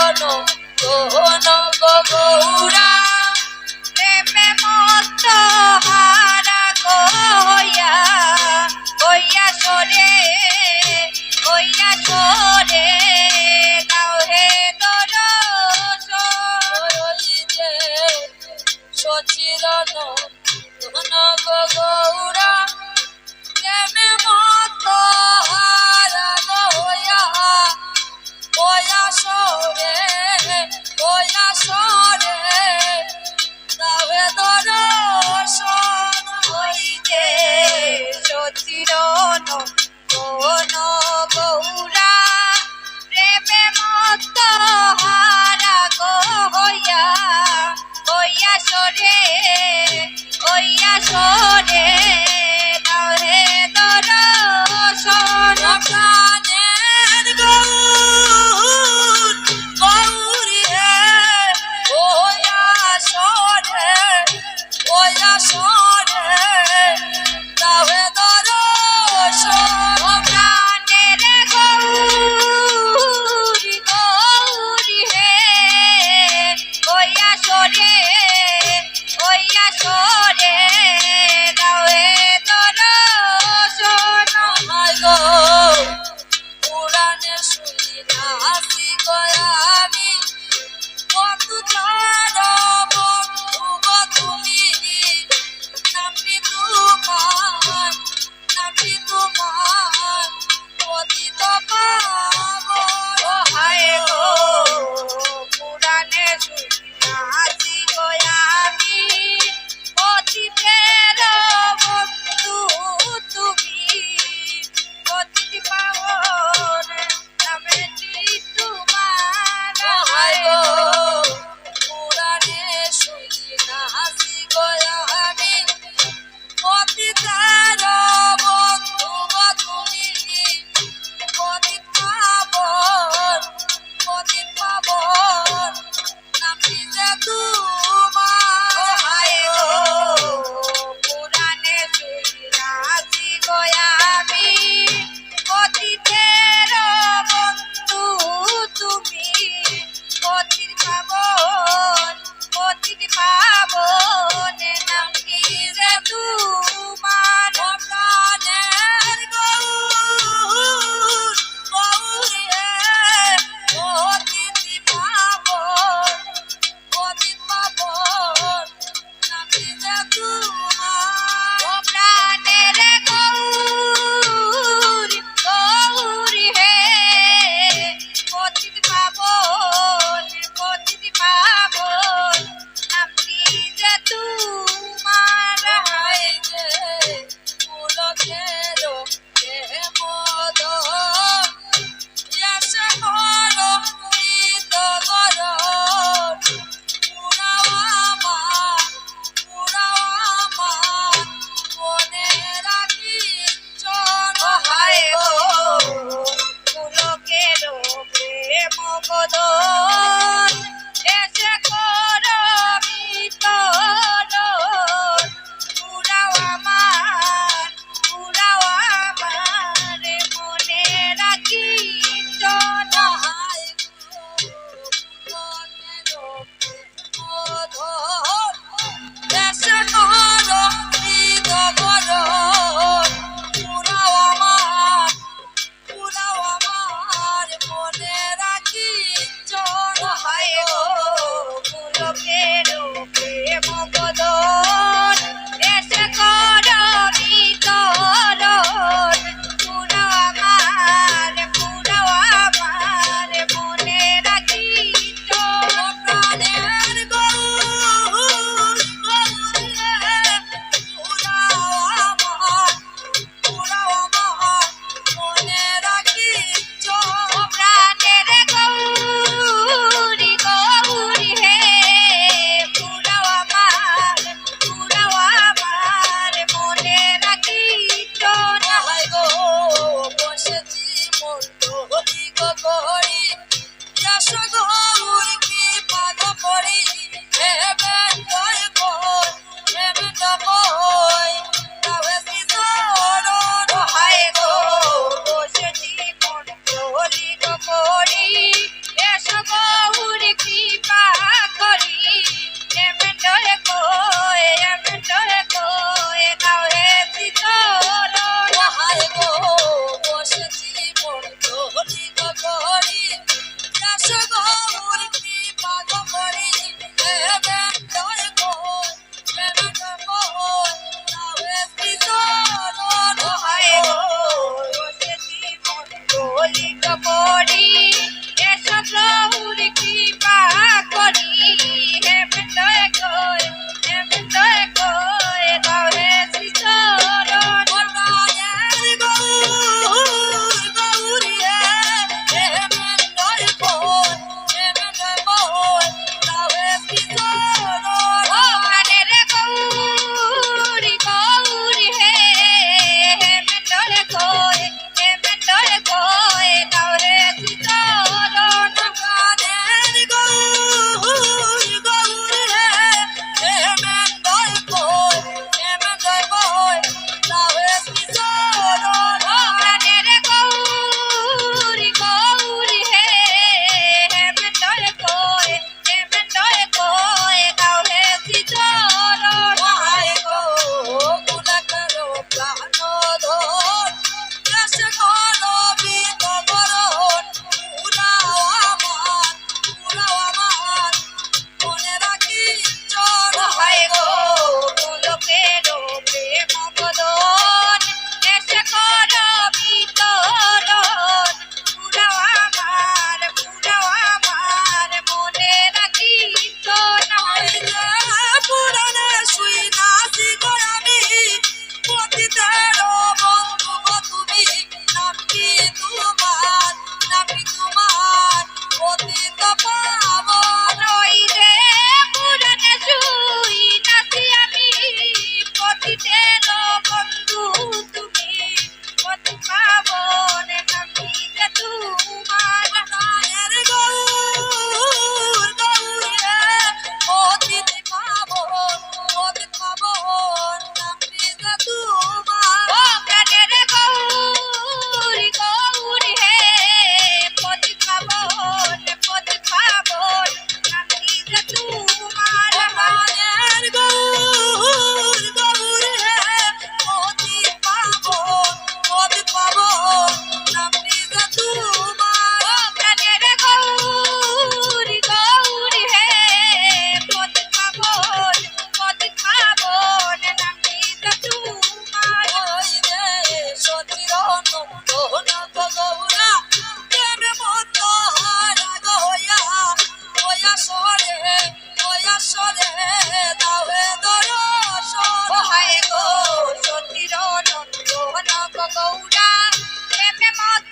চিরন তোহন গৌরা প্রেমে মত হারা কইয়া কইয়া সরে গাও হে দরসে সচিরন তোহন গৌরা প্রেমে মত হারা কইয়া কইয়া সরে গাও হে দরসন হইতে সচিরন তোহন গৌরা প্রেমে মত হারা কইয়া সরে গাও হে দরসন প্রাণের গৌরী হে কইয়া সরে গাও হে দরসন প্রাণের গৌরী হে কইয়া সরে গাও হে দরসন গো পুরাণে শুনি নাসি গয়া আমি কত চার বন্ধু গো তুমি নামটি তোমার পতিত পাবন হায় গো পুরাণে শুনি নাসি গয়া আমি পতিতের বন্ধু তুমি পতিত পাবন নামটি তোমার হায় গো পুরাণে শুনি নাসি গয়া আমি পতিতের বন্ধু গো তুমি পতিত পাবন নামটি যে তোমার হায় গো পুরাণে শুনি নাসি গয়া আমি পতিতের বন্ধু তুমি পতিত পাবন নামটি যে তোমার প্রাণের গৌরী হে পতিত পাবন নামটি যে তোমার প্রাণের গৌরী হে পতিত পাবন নামটি যে তোমার হায় যে পুলকের মদন এসে কর প্রীত গরণ পুরাও আমার মনে রাখি চন হায় গো পুলকের প্রেম মদন এসে কর বিতরণ পুরাও আমার মনে রাখি চন হায় গো পুলকের এসে কর বিতরণ পুরাও আমার মনে রাখি চন হায় গো পুলকের প্রেম মদন এসে কর বিতরণ পুরাও আমার মনে রাখি চন প্রাণের গৌরী হে পুরাও আমার মনে রাখি চন প্রাণের গৌরী হে পুরাও আমার মনে রাখি চন হায় গো বসেছি মন্ডলী গো গহরি যশ গৌর কি পাদ পড়ি হে বেন্দয় কই তবে শ্রীচরণ হায় গো বসেছি মন্ডলী গো গহরি যশ গৌর কৃপা করি হেমেন্দ্র কই হেমেন্দ্র কই দাওরে শ্রীচরণ প্রাণের গৌরী হেমেন্দ্র কই হেমেন্দ্র কই দাওরে শ্রীচরণ ও প্রাণের গৌরী গৌরী হে হেমেন্দ্র কই হেমেন্দ্র কই দাওরে শ্রীচরণ প্রাণের গৌরী গৌরী হে হেমেন্দ্র কই হেমেন্দ্র কই দাওরে শ্রীচরণ প্রাণের গৌরী গৌরী হে হেমেন্দ্র কই হেমেন্দ্র কই দাওরে শ্রীচরণ হায় গো গুণাকর প্রাণ ধন দেশ করো বিতবরণ পুরাও আমার মনে রাখি চর হায় গো গোলকের প্রেম বদন দেশ করো বিতরণ পুরাও আমার মনে রাখি চর পুরাণে শুই নাচি গরামি পতিতের বন্ধু গো তুমি নামি তোমার পতিত পাবন ওই রে পুরাণে শুই নাচি আমি পতিতের বন্ধু তুমি পতি পাবন নামি যে তোমার প্রাণের গৌরী পতিত পাবন নামি যে তোমার ও প্রাণের গৌরী গৌরী হে পতিত পাবন নামি যে তোমার প্রাণের গৌরী হে পতিত পাবন নামি যে তোমার ও প্রাণের গৌরী গৌরী হে পতিত পাবন নামি যে তোমার ওই রে সচির নন্দ নাথ গৌরা প্রেমে মত্ত হারা হইয়া সরে দাও হে দর্শন হায় গো সচির নন্দ নাথ গৌরা প্রেমে মত্ত